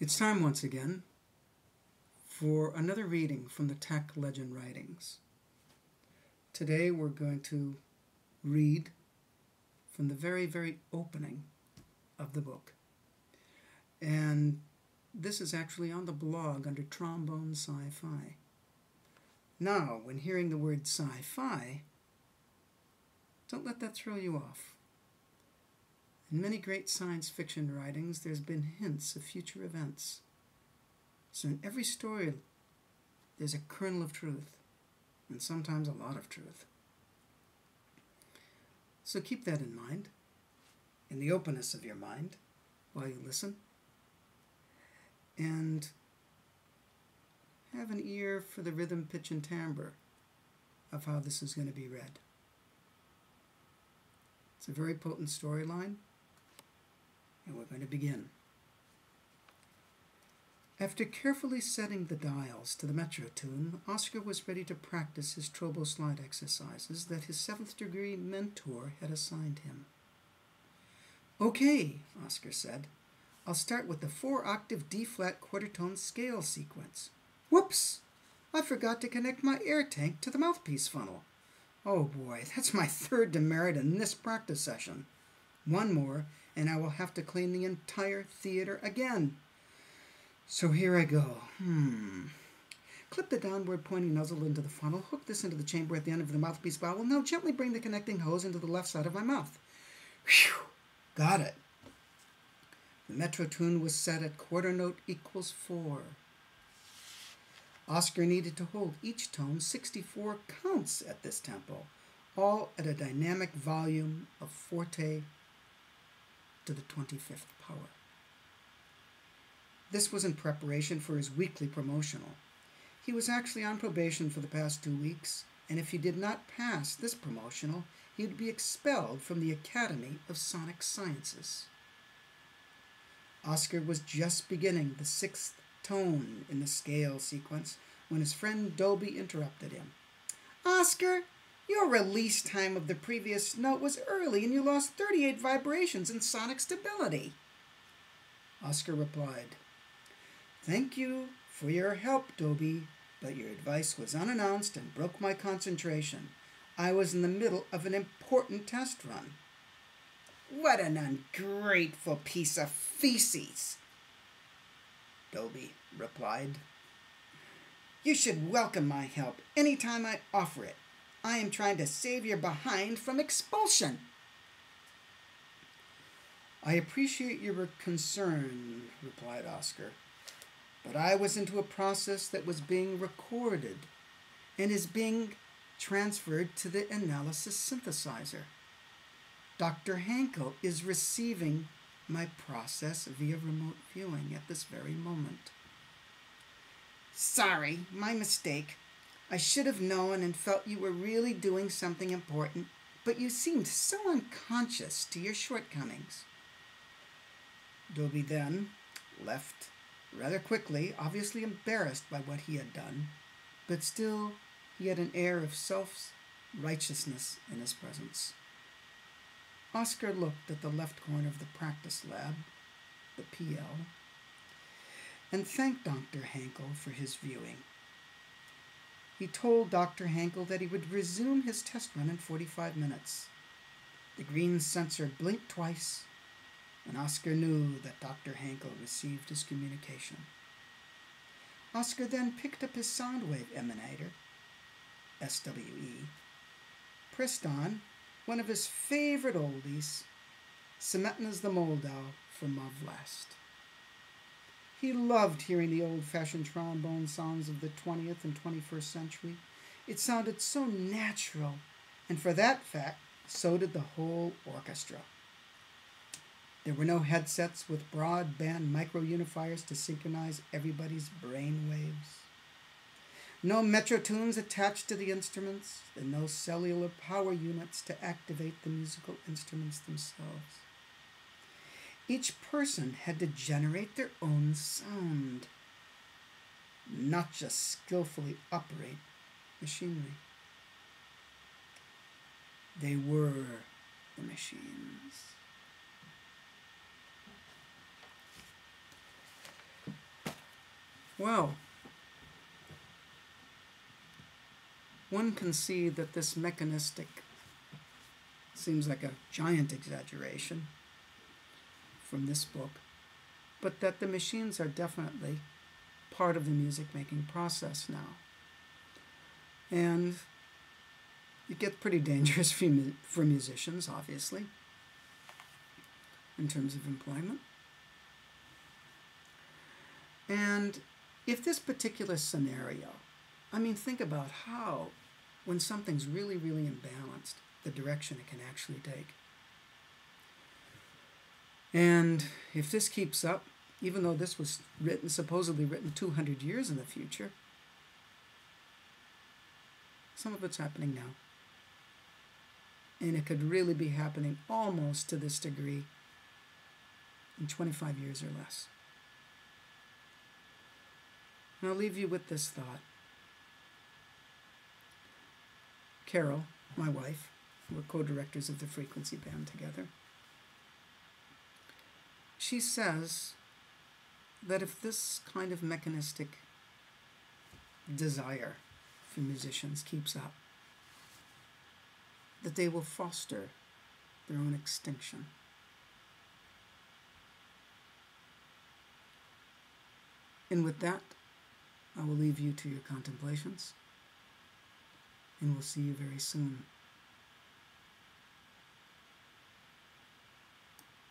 It's time once again for another reading from the TAC Legend Writings. Today we're going to read from the very opening of the book. And this is actually on the blog under Trombone Sci-Fi. Now, when hearing the word sci-fi, don't let that throw you off. In many great science fiction writings, there's been hints of future events. So in every story, there's a kernel of truth, and sometimes a lot of truth. So keep that in mind, in the openness of your mind, while you listen, and have an ear for the rhythm, pitch, and timbre of how this is going to be read. It's a very potent storyline, and we're going to begin. After carefully setting the dials to the metro tune, Oscar was ready to practice his trobo slide exercises that his 7th degree mentor had assigned him. Okay, Oscar said. I'll start with the 4-octave D-flat quarter-tone scale sequence. Whoops! I forgot to connect my air tank to the mouthpiece funnel. Oh boy, that's my 3rd demerit in this practice session. One more, and I will have to clean the entire theater again. So here I go. Clip the downward pointing nozzle into the funnel, hook this into the chamber at the end of the mouthpiece valve. Now gently bring the connecting hose into the left side of my mouth. Whew! Got it. The metro tune was set at quarter note equals 4. Oscar needed to hold each tone 64 counts at this tempo, all at a dynamic volume of forte to the 25th power. This was in preparation for his weekly promotional. He was actually on probation for the past 2 weeks, and if he did not pass this promotional, he would be expelled from the Academy of Sonic Sciences. Oscar was just beginning the 6th tone in the scale sequence when his friend Dobie interrupted him. Oscar, your release time of the previous note was early and you lost 38 vibrations in sonic stability. Oscar replied, Thank you for your help, Dobie, but your advice was unannounced and broke my concentration. I was in the middle of an important test run. What an ungrateful piece of feces, Dobie replied. You should welcome my help any time I offer it. I am trying to save your behind from expulsion. I appreciate your concern, replied Oscar, but I was into a process that was being recorded and is being transferred to the analysis synthesizer. Dr. Hankel is receiving my process via remote viewing at this very moment. Sorry, my mistake. I should have known and felt you were really doing something important, but you seemed so unconscious to your shortcomings. Dobie then left rather quickly, obviously embarrassed by what he had done, but still he had an air of self-righteousness in his presence. Oscar looked at the left corner of the practice lab, the PL, and thanked Dr. Hankel for his viewing. He told Dr. Hankel that he would resume his test run in 45 minutes. The green sensor blinked twice, and Oscar knew that Dr. Hankel received his communication. Oscar then picked up his sound wave emanator, SWE, pressed on one of his favorite oldies, Cemetna's The Moldau from Love Last. He loved hearing the old-fashioned trombone songs of the 20th and 21st century. It sounded so natural, and for that fact, so did the whole orchestra. There were no headsets with broadband micro-unifiers to synchronize everybody's brain waves. No metro tunes attached to the instruments, and no cellular power units to activate the musical instruments themselves. Each person had to generate their own sound, not just skillfully operate machinery. They were the machines. Well, one can see that this mechanistic seems like a giant exaggeration from this book, but that the machines are definitely part of the music-making process now. And it gets pretty dangerous for musicians, obviously, in terms of employment. And if this particular scenario, I mean, think about how, when something's really, really imbalanced, the direction it can actually take. And if this keeps up, even though this was supposedly written 200 years in the future, some of it's happening now. And it could really be happening almost to this degree in 25 years or less. And I'll leave you with this thought. Carol, my wife, we're co-directors of the Frequency Band together. She says that if this kind of mechanistic desire for musicians keeps up, that they will foster their own extinction. And with that, I will leave you to your contemplations, and we'll see you very soon.